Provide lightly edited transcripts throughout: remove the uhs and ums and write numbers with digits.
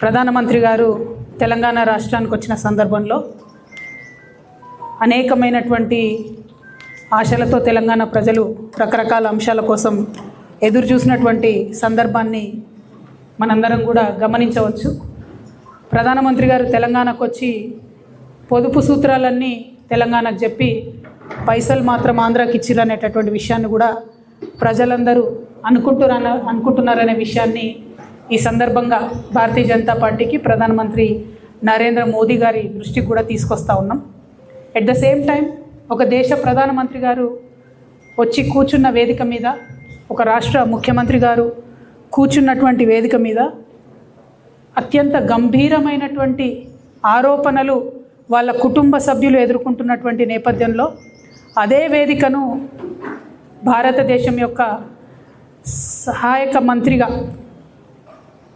ప్రధానమంత్రి గారు తెలంగాణ రాష్ట్రానికి వచ్చిన సందర్భంలో అనేకమైనటువంటి ఆశలతో తెలంగాణ ప్రజలు రకరకాల అంశాల కోసం ఎదురు చూసినటువంటి సందర్భాన్ని మనందరం కూడా గమనించవచ్చు. ప్రధానమంత్రి గారు తెలంగాణకు వచ్చి పొదుపు సూత్రాలన్నీ తెలంగాణకు చెప్పి పైసలు మాత్రం ఆంధ్రాకి ఇచ్చిర్రు అనేటటువంటి విషయాన్ని కూడా ప్రజలందరూ అనుకుంటున్నారనే విషయాన్ని ఈ సందర్భంగా భారతీయ జనతా పార్టీకి ప్రధానమంత్రి నరేంద్ర మోదీ గారి దృష్టికి కూడా తీసుకొస్తా ఉన్నాం. ఎట్ ద సేమ్ టైం ఒక దేశ ప్రధానమంత్రి గారు వచ్చి కూర్చున్న వేదిక మీద, ఒక రాష్ట్ర ముఖ్యమంత్రి గారు కూర్చున్నటువంటి వేదిక మీద అత్యంత గంభీరమైనటువంటి ఆరోపణలు వాళ్ళ కుటుంబ సభ్యులు ఎదుర్కొంటున్నటువంటి నేపథ్యంలో అదే వేదికను భారతదేశం యొక్క సహాయక మంత్రిగా,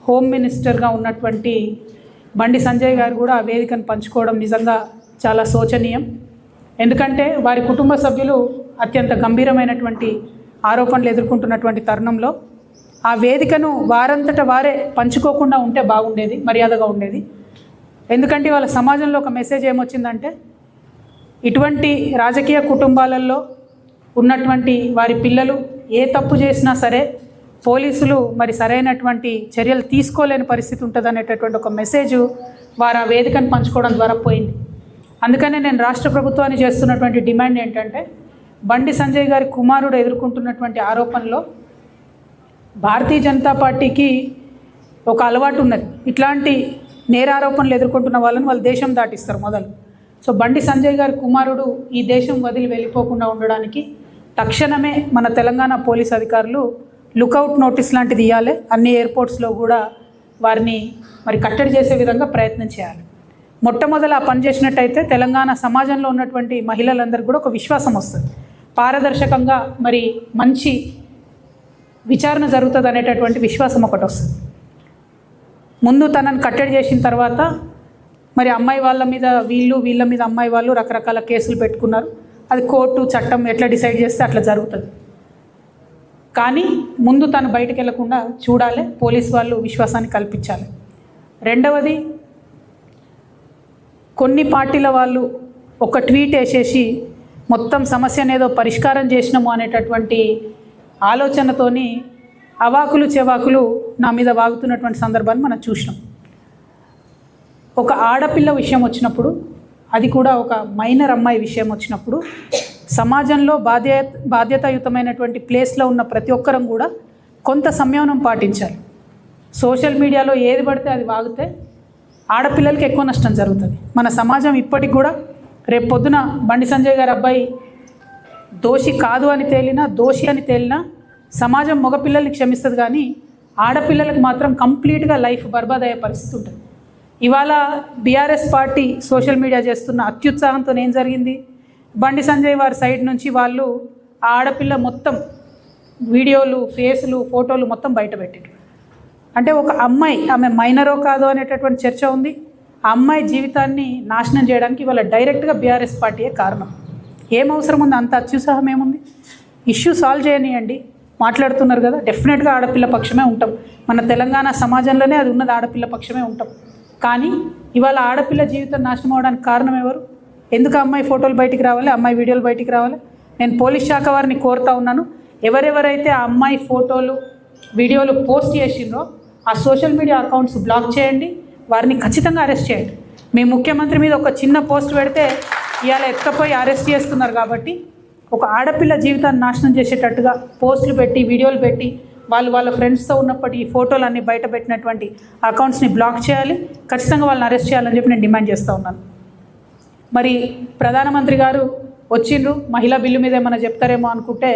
హోమ్ మినిస్టర్గా ఉన్నటువంటి బండి సంజయ్ గారు కూడా ఆ వేదికను పంచుకోవడం నిజంగా చాలా శోచనీయం. ఎందుకంటే వారి కుటుంబ సభ్యులు అత్యంత గంభీరమైనటువంటి ఆరోపణలు ఎదుర్కొంటున్నటువంటి తరుణంలో ఆ వేదికను వారంతట వారే పంచుకోకుండా ఉంటే బాగుండేది, మర్యాదగా ఉండేది. ఎందుకంటే వాళ్ళ సమాజంలో ఒక మెసేజ్ ఏమొచ్చిందంటే, ఇటువంటి రాజకీయ కుటుంబాలలో ఉన్నటువంటి వారి పిల్లలు ఏ తప్పు చేసినా సరే పోలీసులు మరి సరైనటువంటి చర్యలు తీసుకోలేని పరిస్థితి ఉంటుంది అనేటటువంటి ఒక మెసేజ్ వారు ఆ వేదికను పంచుకోవడం ద్వారా పోయింది. అందుకనే నేను రాష్ట్ర ప్రభుత్వాన్ని చేస్తున్నటువంటి డిమాండ్ ఏంటంటే, బండి సంజయ్ గారి కుమారుడు ఎదుర్కొంటున్నటువంటి ఆరోపణలో భారతీయ జనతా పార్టీకి ఒక అలవాటు ఉన్నది. ఇట్లాంటి నేరారోపణలు ఎదుర్కొంటున్న వాళ్ళని వాళ్ళు దేశం దాటిస్తారు మొదలు. సో బండి సంజయ్ గారి కుమారుడు ఈ దేశం వదిలి వెళ్ళిపోకుండా ఉండడానికి తక్షణమే మన తెలంగాణ పోలీస్ అధికారులు లుకౌట్ నోటీస్ లాంటిది ఇవ్వాలి. అన్ని ఎయిర్పోర్ట్స్లో కూడా వారిని మరి కట్టడి చేసే విధంగా ప్రయత్నం చేయాలి. మొట్టమొదలు ఆ పని చేసినట్టయితే తెలంగాణ సమాజంలో ఉన్నటువంటి మహిళలందరికీ కూడా ఒక విశ్వాసం వస్తుంది, పారదర్శకంగా మరి మంచి విచారణ జరుగుతుంది అనేటటువంటి విశ్వాసం ఒకటి వస్తుంది. ముందు తనను కట్టడి చేసిన తర్వాత మరి అమ్మాయి వాళ్ళ మీద వీళ్ళ మీద అమ్మాయి వాళ్ళు రకరకాల కేసులు పెట్టుకున్నారు. అది కోర్టు చట్టం ఎట్లా డిసైడ్ చేస్తే అట్లా జరుగుతుంది. కానీ ముందు తను బయటకు వెళ్లకుండా చూడాలి, పోలీస్ వాళ్ళు విశ్వాసాన్ని కల్పించాలి. రెండవది, కొన్ని పార్టీల వాళ్ళు ఒక ట్వీట్ వేసేసి మొత్తం సమస్యను ఏదో పరిష్కారం చేసినాము అనేటటువంటి ఆలోచనతోని అవాకులు చెవాకులు నా మీద వాగుతున్నటువంటి సందర్భాన్ని మనం చూసినాం. ఒక ఆడపిల్ల విషయం వచ్చినప్పుడు, అది కూడా ఒక మైనర్ అమ్మాయి విషయం వచ్చినప్పుడు సమాజంలో బాధ్యతాయుతమైనటువంటి ప్లేస్లో ఉన్న ప్రతి ఒక్కరం కూడా కొంత సంయమనం పాటించాలి. సోషల్ మీడియాలో ఏది పడితే అది వాగితే ఆడపిల్లలకి ఎక్కువ నష్టం జరుగుతుంది. మన సమాజం ఇప్పటికి కూడా రేపు పొద్దున బండి సంజయ్ గారి అబ్బాయి దోషి కాదు అని తేలినా, దోషి అని తేలినా సమాజం మగపిల్లల్ని క్షమిస్తుంది, కానీ ఆడపిల్లలకు మాత్రం కంప్లీట్గా లైఫ్ బర్బాద్ అయ్యే పరిస్థితి ఉంటుంది. ఇవాళ బీఆర్ఎస్ పార్టీ సోషల్ మీడియా చేస్తున్న అత్యుత్సాహంతో ఏం జరిగింది, బండి సంజయ్ వారి సైడ్ నుంచి వాళ్ళు ఆ ఆడపిల్ల మొత్తం వీడియోలు, ఫేసులు, ఫోటోలు మొత్తం బయట పెట్టారు. అంటే ఒక అమ్మాయి, ఆమె మైనరో కాదో అనేటటువంటి చర్చ ఉంది. ఆ అమ్మాయి జీవితాన్ని నాశనం చేయడానికి ఇవాళ డైరెక్ట్గా బీఆర్ఎస్ పార్టీయే కారణం. ఏం అవసరం ఉంది, అంత అత్యుత్సాహం ఏముంది? ఇష్యూ సాల్వ్ చేయనియండి. మాట్లాడుతున్నారు కదా, డెఫినెట్గా ఆడపిల్ల పక్షమే ఉంటాం. మన తెలంగాణ సమాజంలోనే అది ఉన్నది, ఆడపిల్ల పక్షమే ఉంటాం. కానీ ఇవాళ ఆడపిల్ల జీవితం నాశనం అవడానికి కారణం ఎవరు? ఎందుకు అమ్మాయి ఫోటోలు బయటికి రావాలి, అమ్మాయి వీడియోలు బయటికి రావాలి? నేను పోలీస్ శాఖ వారిని కోరుతా ఉన్నాను, ఎవరెవరైతే ఆ అమ్మాయి ఫోటోలు, వీడియోలు పోస్ట్ చేసిండ్రో ఆ సోషల్ మీడియా అకౌంట్స్ బ్లాక్ చేయండి, వారిని ఖచ్చితంగా అరెస్ట్ చేయండి. మీ ముఖ్యమంత్రి మీద ఒక చిన్న పోస్ట్ పెడితే ఇవాళ ఎత్తుకపోయి అరెస్ట్ చేస్తున్నారు. కాబట్టి ఒక ఆడపిల్ల జీవితాన్ని నాశనం చేసేటట్టుగా పోస్టులు పెట్టి, వీడియోలు పెట్టి, వాళ్ళ ఫ్రెండ్స్తో ఉన్నప్పటి ఈ ఫోటోలు అన్నీ బయట పెట్టినటువంటి అకౌంట్స్ని బ్లాక్ చేయాలి, ఖచ్చితంగా వాళ్ళని అరెస్ట్ చేయాలని చెప్పి నేను డిమాండ్ చేస్తూ ఉన్నాను. మరి ప్రధానమంత్రి గారు వచ్చిండ్రు, మహిళా బిల్లు మీద ఏమైనా చెప్తారేమో అనుకుంటే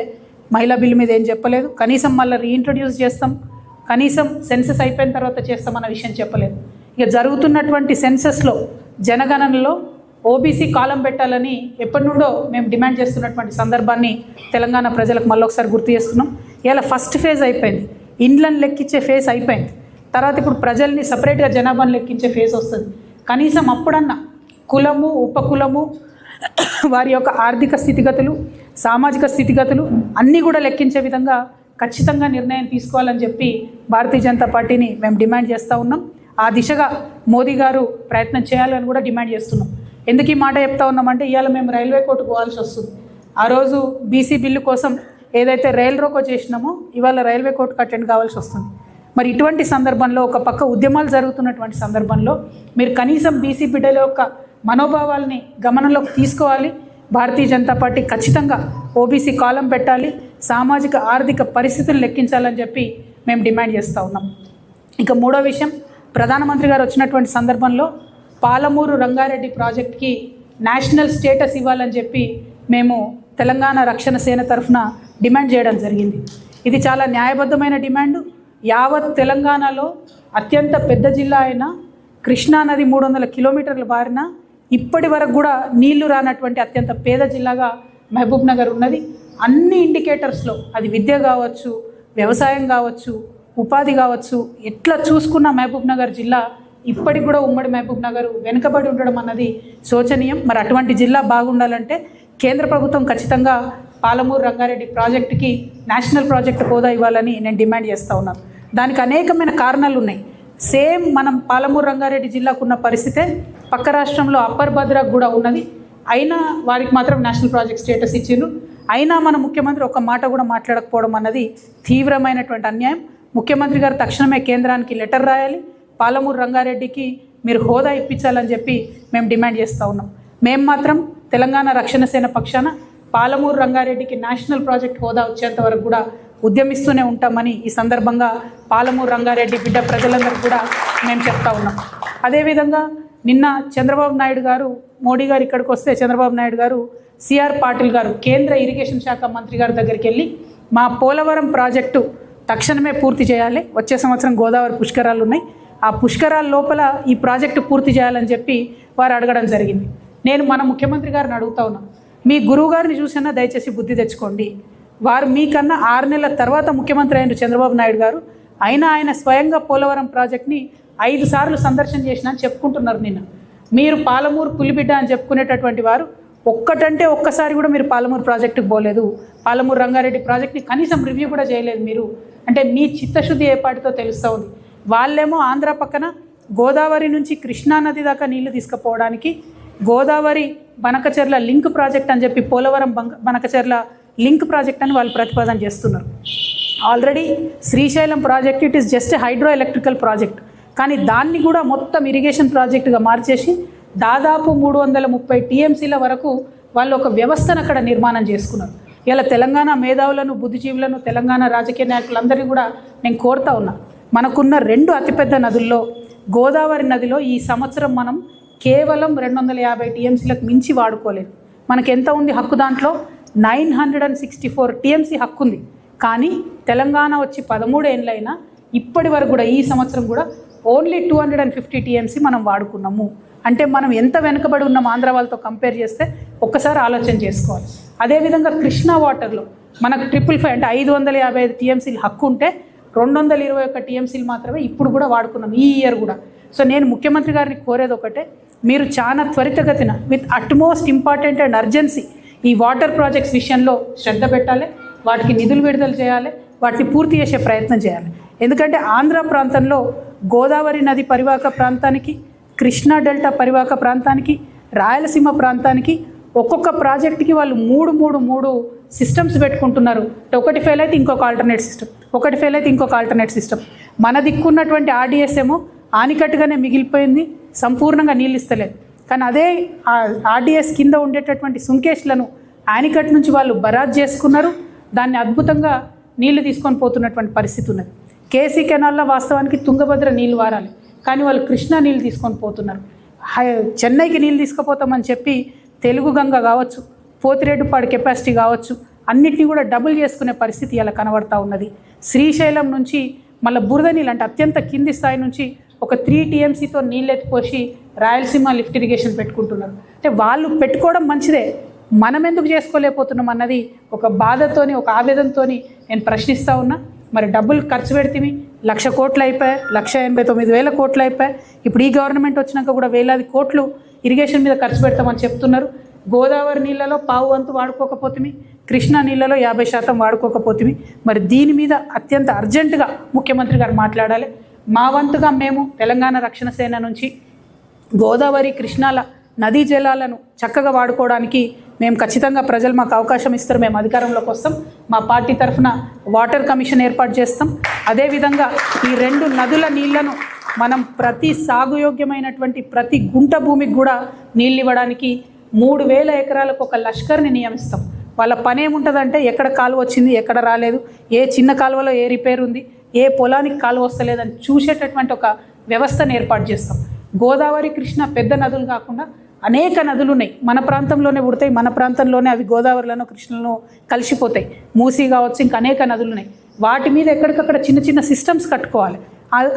మహిళా బిల్లు మీద ఏం చెప్పలేదు. కనీసం మళ్ళీ రీఇంట్రొడ్యూస్ చేస్తాం, కనీసం సెన్సస్ అయిపోయిన తర్వాత చేస్తామన్న విషయం చెప్పలేదు. ఇక జరుగుతున్నటువంటి సెన్సస్లో, జనగణనలో ఓబీసీ కాలం పెట్టాలని ఎప్పటి నుండో మేము డిమాండ్ చేస్తున్నటువంటి సందర్భాన్ని తెలంగాణ ప్రజలకు మళ్ళొకసారి గుర్తు చేస్తున్నాం. ఇలా ఫస్ట్ ఫేజ్ అయిపోయింది, ఇండ్లను లెక్కించే ఫేజ్ అయిపోయింది. తర్వాత ఇప్పుడు ప్రజల్ని సపరేట్గా జనాభాను లెక్కించే ఫేజ్ వస్తుంది. కనీసం అప్పుడన్నా కులము, ఉపకులము, వారి యొక్క ఆర్థిక స్థితిగతులు, సామాజిక స్థితిగతులు అన్నీ కూడా లెక్కించే విధంగా ఖచ్చితంగా నిర్ణయం తీసుకోవాలని చెప్పి భారతీయ జనతా పార్టీని మేము డిమాండ్ చేస్తూ ఉన్నాం. ఆ దిశగా మోదీ గారు ప్రయత్నం చేయాలని కూడా డిమాండ్ చేస్తున్నాం. ఎందుకు ఈ మాట చెప్తా ఉన్నామంటే ఇవాళ మేము రైల్వే కోర్టుకు పోవాల్సి వస్తుంది. ఆ రోజు బీసీ బిల్లు కోసం ఏదైతే రైల్ రోకో చేసినామో ఇవాళ రైల్వే కోర్టుకు అటెండ్ కావాల్సి వస్తుంది. మరి ఇటువంటి సందర్భంలో ఒక పక్క ఉద్యమాలు జరుగుతున్నటువంటి సందర్భంలో మీరు కనీసం బీసీ బిడ్డల యొక్క మనోభావాల్ని గమనంలోకి తీసుకోవాలి. భారతీయ జనతా పార్టీ ఖచ్చితంగా ఓబీసీ కాలం పెట్టాలి, సామాజిక ఆర్థిక పరిస్థితులు లెక్కించాలని చెప్పి మేము డిమాండ్ చేస్తూ ఉన్నాం. ఇక మూడో విషయం, ప్రధానమంత్రి గారు వచ్చినటువంటి సందర్భంలో పాలమూరు రంగారెడ్డి ప్రాజెక్ట్కి నేషనల్ స్టేటస్ ఇవ్వాలని చెప్పి మేము తెలంగాణ రక్షణ సేన తరఫున డిమాండ్ చేయడం జరిగింది. ఇది చాలా న్యాయబద్ధమైన డిమాండు. యావత్ తెలంగాణలో అత్యంత పెద్ద జిల్లా అయిన కృష్ణానది 300 కిలోమీటర్ల బారిన ఇప్పటి వరకు కూడా నీళ్లు రానటువంటి అత్యంత పేద జిల్లాగా మహబూబ్ నగర్ ఉన్నది. అన్ని ఇండికేటర్స్లో అది విద్య కావచ్చు, వ్యవసాయం కావచ్చు, ఉపాధి కావచ్చు, ఎట్లా చూసుకున్న మహబూబ్ నగర్ జిల్లా ఇప్పటికి కూడా ఉమ్మడి మహబూబ్ నగర్ వెనుకబడి ఉండడం అన్నది శోచనీయం. మరి అటువంటి జిల్లా బాగుండాలంటే కేంద్ర ప్రభుత్వం ఖచ్చితంగా పాలమూరు రంగారెడ్డి ప్రాజెక్టుకి నేషనల్ ప్రాజెక్ట్ హోదా ఇవ్వాలని నేను డిమాండ్ చేస్తూ ఉన్నాను. దానికి అనేకమైన కారణాలు ఉన్నాయి. సేమ్ మనం పాలమూరు రంగారెడ్డి జిల్లాకు ఉన్న పరిస్థితే పక్క రాష్ట్రంలో అప్పర్ భద్రాకు కూడా ఉన్నది. అయినా వారికి మాత్రం నేషనల్ ప్రాజెక్ట్ స్టేటస్ ఇచ్చిండ్రు. అయినా మన ముఖ్యమంత్రి ఒక మాట కూడా మాట్లాడకపోవడం అన్నది తీవ్రమైనటువంటి అన్యాయం. ముఖ్యమంత్రి గారు తక్షణమే కేంద్రానికి లెటర్ రాయాలి, పాలమూరు రంగారెడ్డికి మీరు హోదా ఇప్పించాలని చెప్పి మేము డిమాండ్ చేస్తూ ఉన్నాం. మేము మాత్రం తెలంగాణ రక్షణ సేన పక్షాన పాలమూరు రంగారెడ్డికి నేషనల్ ప్రాజెక్ట్ హోదా వచ్చేంత వరకు కూడా ఉద్యమిస్తూనే ఉంటామని ఈ సందర్భంగా పాలమూరు రంగారెడ్డి బిడ్డ ప్రజలందరూ కూడా మేము చెప్తా ఉన్నాం. అదేవిధంగా నిన్న చంద్రబాబు నాయుడు గారు, మోడీ గారు ఇక్కడికి వస్తే చంద్రబాబు నాయుడు గారు సిఆర్ పాటిల్ గారు కేంద్ర ఇరిగేషన్ శాఖ మంత్రి గారి దగ్గరికి వెళ్ళి మా పోలవరం ప్రాజెక్టు తక్షణమే పూర్తి చేయాలి, వచ్చే సంవత్సరం గోదావరి పుష్కరాలు ఉన్నాయి, ఆ పుష్కరాల లోపల ఈ ప్రాజెక్టు పూర్తి చేయాలని చెప్పి వారు అడగడం జరిగింది. నేను మన ముఖ్యమంత్రి గారిని అడుగుతా ఉన్నాను, మీ గురువు గారిని చూసినా దయచేసి బుద్ధి తెచ్చుకోండి. వారు మీకన్నా 6 నెలల తర్వాత ముఖ్యమంత్రి అయిన చంద్రబాబు నాయుడు గారు, అయినా ఆయన స్వయంగా పోలవరం ప్రాజెక్ట్ని 5 సార్లు సందర్శన చేసినా అని చెప్పుకుంటున్నారు. నిన్న మీరు పాలమూరు పులిబిడ్డ అని చెప్పుకునేటటువంటి వారు ఒక్కసారి కూడా మీరు పాలమూరు ప్రాజెక్టుకు పోలేదు, పాలమూరు రంగారెడ్డి ప్రాజెక్ట్ని కనీసం రివ్యూ కూడా చేయలేదు మీరు. అంటే మీ చిత్తశుద్ధి ఏపాటితో తెలుస్తూ ఉంది. వాళ్ళేమో ఆంధ్ర పక్కన గోదావరి నుంచి కృష్ణానది దాకా నీళ్లు తీసుకుపోవడానికి గోదావరి బనకచెర్ల లింక్ ప్రాజెక్ట్ అని చెప్పి పోలవరం బనకచెర్ల లింక్ ప్రాజెక్ట్ అని వాళ్ళు ప్రతిపాదన చేస్తున్నారు. Already Srisailam project it is just hydro electrical project, కానీ దాన్ని కూడా మొత్తం ఇరిగేషన్ ప్రాజెక్టుగా మార్చేసి దాదాపు 330 టీఎంసీల వరకు వాళ్ళు ఒక వ్యవస్థను అక్కడ నిర్మాణం చేసుకున్నారు. ఇలా తెలంగాణ మేధావులను, బుద్ధిజీవులను, తెలంగాణ రాజకీయ నాయకులందరినీ కూడా నేను కోరుతా ఉన్నా, మనకున్న 2 అతిపెద్ద నదుల్లో గోదావరి నదిలో ఈ సంవత్సరం మనం కేవలం 250 టీఎంసీలకు మించి వాడుకోలేదు. మనకి ఎంత ఉంది హక్కు? దాంట్లో 964 టీఎంసీ హక్కు ఉంది. కానీ తెలంగాణ వచ్చి 13 ఏళ్ళైనా ఇప్పటి వరకు కూడా ఈ సంవత్సరం కూడా ఓన్లీ 250 టీఎంసీ మనం వాడుకున్నాము. అంటే మనం ఎంత వెనుకబడి ఉన్నాం ఆంధ్ర వాళ్ళతో కంపేర్ చేస్తే ఒక్కసారి ఆలోచన చేసుకోవాలి. అదేవిధంగా కృష్ణా వాటర్లో మనకు 555 అంటే 555 టీఎంసీలు హక్కు ఉంటే 221 టీఎంసీలు మాత్రమే ఇప్పుడు కూడా వాడుకున్నాం, ఈ ఇయర్ కూడా. సో నేను ముఖ్యమంత్రి గారిని కోరేది ఒకటే, మీరు చాలా త్వరితగతిన with utmost important and urgency ఈ వాటర్ ప్రాజెక్ట్స్ విషయంలో శ్రద్ధ పెట్టాలి, వాటికి నిధులు విడుదల చేయాలి, వాటిని పూర్తి చేసే ప్రయత్నం చేయాలి. ఎందుకంటే ఆంధ్ర ప్రాంతంలో గోదావరి నది పరివాహక ప్రాంతానికి, కృష్ణా డెల్టా పరివాహక ప్రాంతానికి, రాయలసీమ ప్రాంతానికి ఒక్కొక్క ప్రాజెక్టుకి వాళ్ళు మూడు సిస్టమ్స్ పెట్టుకుంటున్నారు. ఒకటి ఫెయిల్ అయితే ఇంకొక ఆల్టర్నేట్ సిస్టమ్, ఒకటి ఫెయిల్ అయితే ఇంకొక ఆల్టర్నేట్ సిస్టమ్. మన దిక్కున్నటువంటి ఆర్డీఎస్ ఏమో ఆనికట్టుగానే మిగిలిపోయింది, సంపూర్ణంగా నీళ్ళు ఇస్తలేదు. కానీ అదే ఆర్డీఎస్ కింద ఉండేటటువంటి సుంకేష్లను ఆనికట్ నుంచి వాళ్ళు బరాజ్ చేసుకున్నారు, దాన్ని అద్భుతంగా నీళ్లు తీసుకొని పోతున్నటువంటి పరిస్థితి ఉన్నది. కేసీ కెనాల్లో వాస్తవానికి తుంగభద్ర నీళ్ళు వారాలి, కానీ వాళ్ళు కృష్ణా నీళ్ళు తీసుకొని పోతున్నారు. చెన్నైకి నీళ్ళు తీసుకుపోతామని చెప్పి తెలుగు గంగ కావచ్చు, పోతిరెడ్డిపాడు కెపాసిటీ కావచ్చు, అన్నిటినీ కూడా డబుల్ చేసుకునే పరిస్థితి ఇలా కనబడతా ఉన్నది. శ్రీశైలం నుంచి మళ్ళీ బురద నీళ్ళు అంటే అత్యంత కింది స్థాయి నుంచి ఒక 3 టీఎంసీతో నీళ్ళు ఎత్తిపోసి రాయలసీమ లిఫ్ట్ ఇరిగేషన్ పెట్టుకుంటున్నారు. అంటే వాళ్ళు పెట్టుకోవడం మంచిదే, మనం ఎందుకు చేసుకోలేకపోతున్నాం అన్నది ఒక బాధతోని, ఒక ఆవేదనతోని నేను ప్రశ్నిస్తూ ఉన్నా. మరి డబ్బులు ఖర్చు పెడితే 1,00,000 కోట్లు అయిపోయాయి, 1,89,000 కోట్లు అయిపోయాయి. ఇప్పుడు ఈ గవర్నమెంట్ వచ్చినాక కూడా వేలాది కోట్లు ఇరిగేషన్ మీద ఖర్చు పెడతామని చెప్తున్నారు. గోదావరి నీళ్ళలో 1/4 వాడుకోకపోతే, కృష్ణా నీళ్ళలో 50% వాడుకోకపోతే, మరి దీని మీద అత్యంత అర్జెంటుగా ముఖ్యమంత్రి గారు మాట్లాడాలి. మా వంతుగా మేము తెలంగాణ రక్షణ సేన నుంచి గోదావరి కృష్ణాల నదీ జలాలను చక్కగా వాడుకోవడానికి మేము ఖచ్చితంగా ప్రజలు మాకు అవకాశం ఇస్తారు, మేము అధికారంలోకి వస్తాం. మా పార్టీ తరఫున వాటర్ కమిషన్ ఏర్పాటు చేస్తాం. అదేవిధంగా ఈ 2 నదుల నీళ్లను మనం ప్రతి సాగుయోగ్యమైనటువంటి ప్రతి గుంట భూమికి కూడా నీళ్ళు ఇవ్వడానికి 3000 ఎకరాలకు ఒక లష్కర్ని నియమిస్తాం. వాళ్ళ పని ఏముంటుందంటే ఎక్కడ కాలువ వచ్చింది, ఎక్కడ రాలేదు, ఏ చిన్న కాలువలో ఏ రిపేర్ ఉంది, ఏ పొలానికి కాలువ వస్తలేదని చూసేటటువంటి ఒక వ్యవస్థను ఏర్పాటు చేస్తాం. గోదావరి కృష్ణ పెద్ద నదులు కాకుండా అనేక నదులు ఉన్నాయి, మన ప్రాంతంలోనే పుడతాయి, మన ప్రాంతంలోనే అవి గోదావరిలోనో కృష్ణలో కలిసిపోతాయి. మూసీ కావచ్చు, ఇంకా అనేక నదులు ఉన్నాయి. వాటి మీద ఎక్కడికక్కడ చిన్న చిన్న సిస్టమ్స్ కట్టుకోవాలి.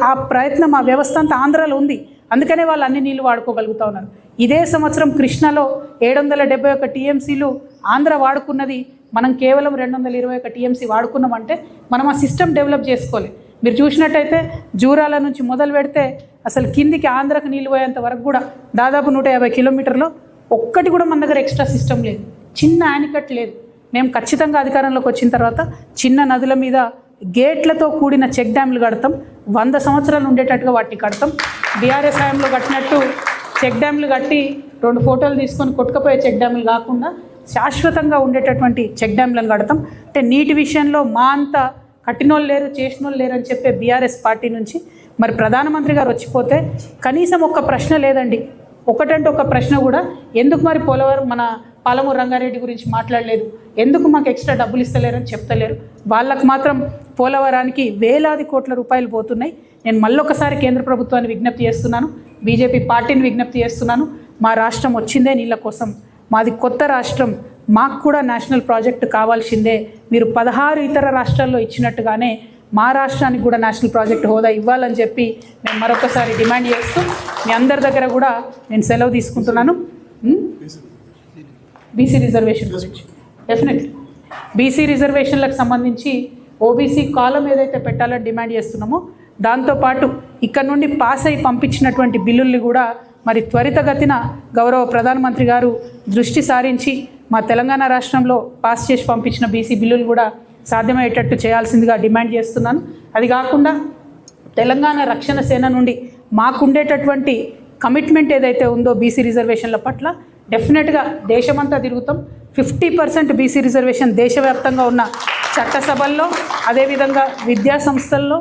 ఆ ప్రయత్నం, ఆ వ్యవస్థ అంతా ఆంధ్రాలో ఉంది. అందుకనే వాళ్ళు అన్ని నీళ్లు వాడుకోగలుగుతూ ఉన్నారు. ఇదే సంవత్సరం కృష్ణలో 771 టీఎంసీలు ఆంధ్ర వాడుకున్నది, మనం కేవలం 221 టీఎంసీ వాడుకున్నామంటే మనం ఆ సిస్టమ్ డెవలప్ చేసుకోవాలి. మీరు చూసినట్టయితే జూరాల నుంచి మొదలు పెడితే అసలు కిందికి ఆంధ్రకు నీళ్ళు పోయేంత వరకు కూడా దాదాపు 150 కిలోమీటర్లో ఒక్కటి కూడా మన దగ్గర ఎక్స్ట్రా సిస్టమ్ లేదు, చిన్న యానికట్ లేదు. మేము ఖచ్చితంగా అధికారంలోకి వచ్చిన తర్వాత చిన్న నదుల మీద గేట్లతో కూడిన చెక్ డ్యామ్లు కడతాం. 100 సంవత్సరాలు ఉండేటట్టుగా వాటిని కడతాం. బీఆర్ఎస్ హయాంలో కట్టినట్టు చెక్ డ్యామ్లు కట్టి 2 ఫోటోలు తీసుకొని కొట్టుకుపోయే చెక్ డ్యామ్లు కాకుండా శాశ్వతంగా ఉండేటటువంటి చెక్ డ్యామ్లను కడతాం. అంటే నీటి విషయంలో మా అంత కట్టినోళ్ళు లేరు, చేసినోళ్ళు లేరు అని చెప్పే బీఆర్ఎస్ పార్టీ నుంచి మరి ప్రధానమంత్రి గారు వచ్చిపోతే కనీసం ఒక్క ప్రశ్న లేదండి. ఒకటంటే ఒక ప్రశ్న కూడా, ఎందుకు మరి పోలవరం మన పాలమూరు రంగారెడ్డి గురించి మాట్లాడలేదు, ఎందుకు మాకు ఎక్స్ట్రా డబ్బులు ఇస్తలేరని చెప్తలేరు. వాళ్ళకు మాత్రం పోలవరానికి వేలాది కోట్ల రూపాయలు పోతున్నాయి. నేను మళ్ళొకసారి కేంద్ర ప్రభుత్వాన్ని విజ్ఞప్తి చేస్తున్నాను, బీజేపీ పార్టీని విజ్ఞప్తి చేస్తున్నాను. మా రాష్ట్రం వచ్చిందే నీళ్ళ కోసం, మాది కొత్త రాష్ట్రం, మాకు కూడా నేషనల్ ప్రాజెక్టు కావాల్సిందే. మీరు 16 ఇతర రాష్ట్రాల్లో ఇచ్చినట్టుగానే మా రాష్ట్రానికి కూడా నేషనల్ ప్రాజెక్ట్ హోదా ఇవ్వాలని చెప్పి మేము మరొకసారి డిమాండ్ చేస్తూ మీ అందరి దగ్గర కూడా నేను సెలవు తీసుకుంటున్నాను. బీసీ రిజర్వేషన్ గురించి డెఫినెట్లీ బీసీ రిజర్వేషన్లకు సంబంధించి ఓబీసీ కాలం ఏదైతే పెట్టాలని డిమాండ్ చేస్తున్నామో దాంతోపాటు ఇక్కడ నుండి పాస్ అయి పంపించినటువంటి బిల్లుల్ని కూడా మరి త్వరితగతిన గౌరవ ప్రధానమంత్రి గారు దృష్టి సారించి మా తెలంగాణ రాష్ట్రంలో పాస్ చేసి పంపించిన బీసీ బిల్లులు కూడా సాధ్యమయ్యేటట్టు చేయాల్సిందిగా డిమాండ్ చేస్తున్నాను. అది కాకుండా తెలంగాణ రక్షణ సేన నుండి మాకుండేటటువంటి కమిట్మెంట్ ఏదైతే ఉందో బీసీ రిజర్వేషన్ల పట్ల డెఫినెట్గా దేశమంతా తిరుగుతాం. 50% బీసీ రిజర్వేషన్ దేశవ్యాప్తంగా ఉన్న చట్టసభల్లో, అదేవిధంగా విద్యా సంస్థల్లో,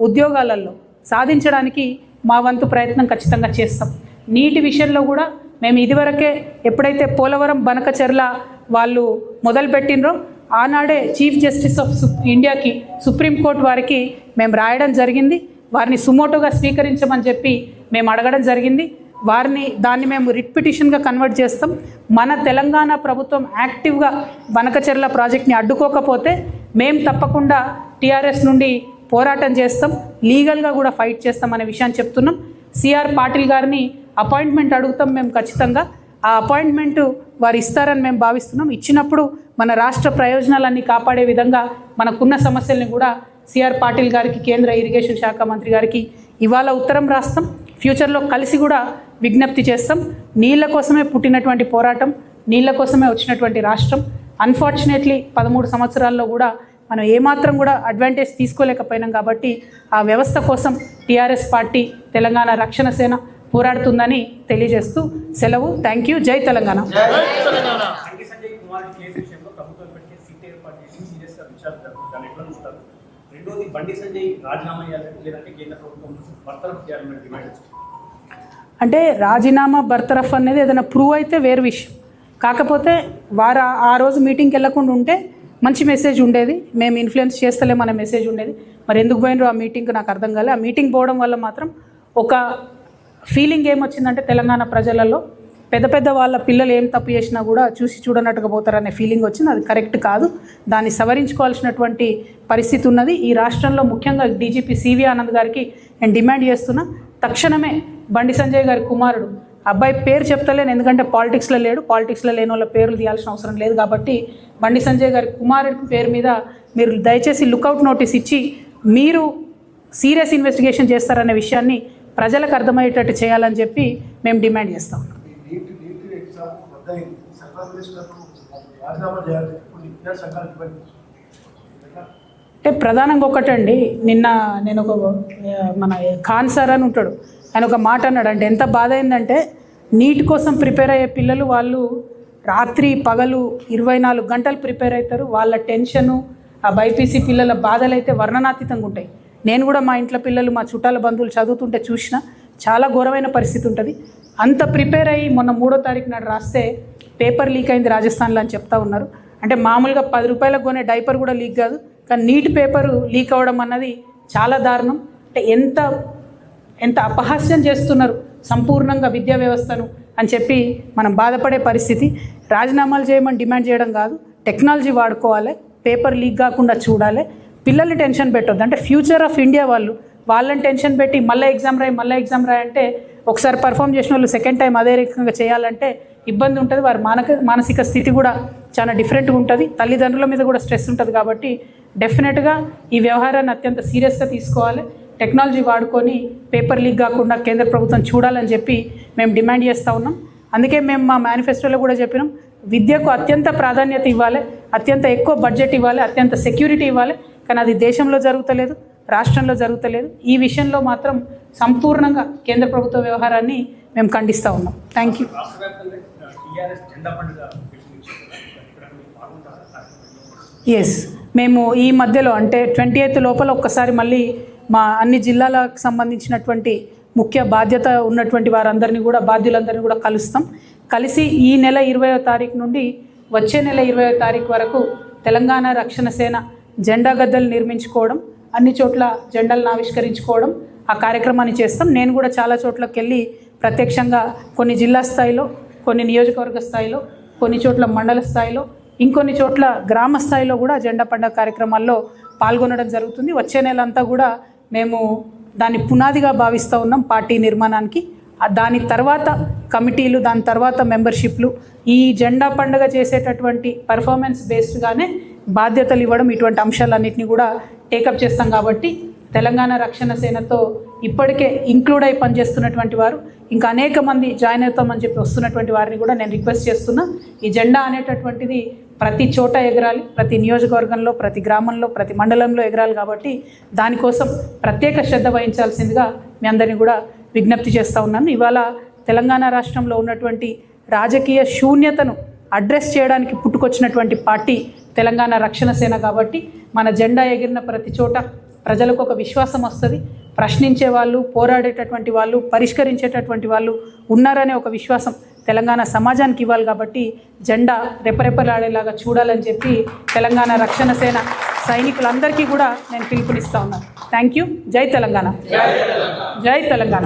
ఉద్యోగాలలో సాధించడానికి మా వంతు ప్రయత్నం ఖచ్చితంగా చేస్తాం. నీటి విషయంలో కూడా మేము ఇదివరకే ఎప్పుడైతే పోలవరం బనకచెర్ల వాళ్ళు మొదలుపెట్టినరో ఆనాడే చీఫ్ జస్టిస్ ఆఫ్ ఇండియాకి, సుప్రీంకోర్టు వారికి మేము రాయడం జరిగింది. వారిని సుమోటోగా స్వీకరించమని చెప్పి మేము అడగడం జరిగింది. దాన్ని మేము రిట్ పిటిషన్గా కన్వర్ట్ చేస్తాం. మన తెలంగాణ ప్రభుత్వం యాక్టివ్గా బనకచెర్ల ప్రాజెక్ట్ని అడ్డుకోకపోతే మేము తప్పకుండా టీఆర్ఎస్ నుండి పోరాటం చేస్తాం, లీగల్గా కూడా ఫైట్ చేస్తాం అనే విషయాన్ని చెప్తున్నాం. సిఆర్ పాటిల్ గారిని అపాయింట్మెంట్ అడుగుతాం మేము ఖచ్చితంగా. ఆ అపాయింట్మెంటు వారు ఇస్తారని మేము భావిస్తున్నాం. ఇచ్చినప్పుడు మన రాష్ట్ర ప్రయోజనాలన్నీ కాపాడే విధంగా మనకున్న సమస్యల్ని కూడా సిఆర్ పాటిల్ గారికి, కేంద్ర ఇరిగేషన్ శాఖ మంత్రి గారికి ఇవాళ ఉత్తరం రాస్తాం. ఫ్యూచర్లో కలిసి కూడా విజ్ఞప్తి చేస్తాం. నీళ్ళ కోసమే పుట్టినటువంటి పోరాటం, నీళ్ళ కోసమే వచ్చినటువంటి రాష్ట్రం. అన్ఫార్చునేట్లీ 13 సంవత్సరాల్లో కూడా మనం ఏమాత్రం కూడా అడ్వాంటేజ్ తీసుకోలేకపోయినాం. కాబట్టి ఆ వ్యవస్థ కోసం టీఆర్ఎస్ పార్టీ, తెలంగాణ రక్షణ సేన పోరాడుతుందని తెలియజేస్తూ సెలవు. Thank you. జై తెలంగాణ. అంటే రాజీనామా బర్తరఫ్ అనేది ఏదైనా ప్రూవ్ అయితే వేరు విషయం. కాకపోతే వారు ఆ రోజు మీటింగ్కి వెళ్ళకుండా ఉంటే మంచి మెసేజ్ ఉండేది, మేము ఇన్ఫ్లుయెన్స్ చేస్తలేం అనే మెసేజ్ ఉండేది. మరి ఎందుకు పోయినరో ఆ మీటింగ్కి నాకు అర్థం కాలేదు. ఆ మీటింగ్ పోవడం వల్ల మాత్రం ఒక ఫీలింగ్ ఏమొచ్చిందంటే తెలంగాణ ప్రజలలో పెద్ద పెద్ద వాళ్ళ పిల్లలు ఏం తప్పు చేసినా కూడా చూసి చూడనట్టుగా పోతారనే ఫీలింగ్ వచ్చింది. అది కరెక్ట్ కాదు, దాన్ని సవరించుకోవాల్సినటువంటి పరిస్థితి ఉన్నది. ఈ రాష్ట్రంలో ముఖ్యంగా డీజీపీ సివి ఆనంద్ గారికి నేను డిమాండ్ చేస్తున్నా, తక్షణమే బండి సంజయ్ గారి కుమారుడు, అబ్బాయి పేరు చెప్తలేను ఎందుకంటే పాలిటిక్స్లో లేడు, పాలిటిక్స్లో లేని వాళ్ళ పేర్లు తీయాల్సిన అవసరం లేదు కాబట్టి బండి సంజయ్ గారి కుమారుడి పేరు మీద మీరు దయచేసి లుకౌట్ నోటీస్ ఇచ్చి మీరు సీరియస్ ఇన్వెస్టిగేషన్ చేస్తారనే విషయాన్ని ప్రజలకు అర్థమయ్యేటట్టు చేయాలని చెప్పి మేము డిమాండ్ చేస్తాం. అంటే ప్రధానంగా ఒకటండి, నిన్న నేను మన ఖాన్ సార్ అని ఉంటాడు, ఆయన ఒక మాట అన్నాడు. అంటే ఎంత బాధ అయిందంటే నీట్ కోసం ప్రిపేర్ అయ్యే పిల్లలు వాళ్ళు రాత్రి పగలు 24 గంటలు ప్రిపేర్ అవుతారు. వాళ్ళ టెన్షను, ఆ బైపీసీ పిల్లల బాధలు అయితే వర్ణనాతీతంగా ఉంటాయి. నేను కూడా మా ఇంట్లో పిల్లలు, మా చుట్టాల బంధువులు చదువుతుంటే చూసిన చాలా ఘోరమైన పరిస్థితి ఉంటుంది. అంత ప్రిపేర్ అయ్యి మొన్న 3వ తారీఖు నాడు రాస్తే పేపర్ లీక్ అయింది రాజస్థాన్లో అని చెప్తా ఉన్నారు. అంటే మామూలుగా 10 రూపాయలకు కొనే డైపర్ కూడా లీక్ కాదు, కానీ నీట్ పేపరు లీక్ అవ్వడం అన్నది చాలా దారుణం. అంటే ఎంత అపహాస్యం చేస్తున్నారు సంపూర్ణంగా విద్యా వ్యవస్థను అని చెప్పి మనం బాధపడే పరిస్థితి. రాజీనామాలు చేయమని డిమాండ్ చేయడం కాదు, టెక్నాలజీ వాడుకోవాలి, పేపర్ లీక్ కాకుండా చూడాలి, పిల్లల్ని టెన్షన్ పెట్టొద్దు. అంటే ఫ్యూచర్ ఆఫ్ ఇండియా వాళ్ళని టెన్షన్ పెట్టి మళ్ళీ ఎగ్జామ్ రాయి అంటే ఒకసారి పర్ఫామ్ చేసిన వాళ్ళు సెకండ్ టైం అదే రకంగా చేయాలంటే ఇబ్బంది ఉంటుంది. వారి మానసిక స్థితి కూడా చాలా డిఫరెంట్గా ఉంటుంది, తల్లిదండ్రుల మీద కూడా స్ట్రెస్ ఉంటుంది. కాబట్టి డెఫినెట్గా ఈ వ్యవహారాన్ని అత్యంత సీరియస్గా తీసుకోవాలి, టెక్నాలజీ వాడుకొని పేపర్ లీక్ కాకుండా కేంద్ర ప్రభుత్వం చూడాలని చెప్పి మేము డిమాండ్ చేస్తూ ఉన్నాం. అందుకే మేము మా మేనిఫెస్టోలో కూడా చెప్పినాం, విద్యకు అత్యంత ప్రాధాన్యత ఇవ్వాలి, అత్యంత ఎక్కువ బడ్జెట్ ఇవ్వాలి, అత్యంత సెక్యూరిటీ ఇవ్వాలి. కానీ అది దేశంలో జరుగుతలేదు, రాష్ట్రంలో జరుగుతలేదు. ఈ విషయంలో మాత్రం సంపూర్ణంగా కేంద్ర ప్రభుత్వ వ్యవహారాన్ని మేము ఖండిస్తూ ఉన్నాం. Thank you. ఎస్, మేము ఈ మధ్యలో అంటే 28 లోపల ఒక్కసారి మళ్ళీ మా అన్ని జిల్లాలకు సంబంధించినటువంటి ముఖ్య బాధ్యత ఉన్నటువంటి వారందరినీ కూడా, బాధ్యులందరినీ కూడా కలిసి ఈ నెల 20వ తారీఖు నుండి వచ్చే నెల 20వ తారీఖు వరకు తెలంగాణ రక్షణ సేన జెండా గద్దలు నిర్మించుకోవడం, అన్ని చోట్ల జెండాలను ఆవిష్కరించుకోవడం, ఆ కార్యక్రమాన్ని చేస్తాం. నేను కూడా చాలా చోట్లకి వెళ్ళి ప్రత్యక్షంగా కొన్ని జిల్లా స్థాయిలో, కొన్ని నియోజకవర్గ స్థాయిలో, కొన్ని చోట్ల మండల స్థాయిలో, ఇంకొన్ని చోట్ల గ్రామ స్థాయిలో కూడా జెండా పండుగ కార్యక్రమాల్లో పాల్గొనడం జరుగుతుంది. వచ్చే నెల అంతా కూడా మేము దాన్ని పునాదిగా భావిస్తూ ఉన్నాం పార్టీ నిర్మాణానికి. దాని తర్వాత కమిటీలు, దాని తర్వాత మెంబర్షిప్లు, ఈ జెండా పండుగ చేసేటటువంటి పర్ఫార్మెన్స్ బేస్డ్గానే బాధ్యతలు ఇవ్వడం, ఇటువంటి అంశాలన్నింటినీ కూడా టేకప్ చేస్తాం. కాబట్టి తెలంగాణ రక్షణ సేనతో ఇప్పటికే ఇంక్లూడ్ అయి పనిచేస్తున్నటువంటి వారు ఇంకా అనేక మంది జాయిన్ అవుతామని చెప్పి వస్తున్నటువంటి వారిని కూడా నేను రిక్వెస్ట్ చేస్తున్నా. ఈ జెండా అనేటటువంటిది ప్రతి చోట ఎగరాలి, ప్రతి నియోజకవర్గంలో, ప్రతి గ్రామంలో, ప్రతి మండలంలో ఎగరాలి. కాబట్టి దానికోసం ప్రత్యేక శ్రద్ధ వహించాల్సిందిగా మీ అందరినీ కూడా విజ్ఞప్తి చేస్తూ ఉన్నాను. ఇవాళ తెలంగాణ రాష్ట్రంలో ఉన్నటువంటి రాజకీయ శూన్యతను అడ్రస్ చేయడానికి పుట్టుకొచ్చినటువంటి పార్టీ తెలంగాణ రక్షణ సేన. కాబట్టి మన జెండా ఎగిరిన ప్రతి చోట ప్రజలకు ఒక విశ్వాసం వస్తుంది, ప్రశ్నించే వాళ్ళు, పోరాడేటటువంటి వాళ్ళు, పరిష్కరించేటటువంటి వాళ్ళు ఉన్నారనే ఒక విశ్వాసం తెలంగాణ సమాజానికి ఇవ్వాలి. కాబట్టి జెండా రెపరెపలాడేలాగా చూడాలని చెప్పి తెలంగాణ రక్షణ సేన సైనికులందరికీ కూడా నేను పిలుపునిస్తూ ఉన్నాను. Thank you. జై తెలంగాణ, జై తెలంగాణ.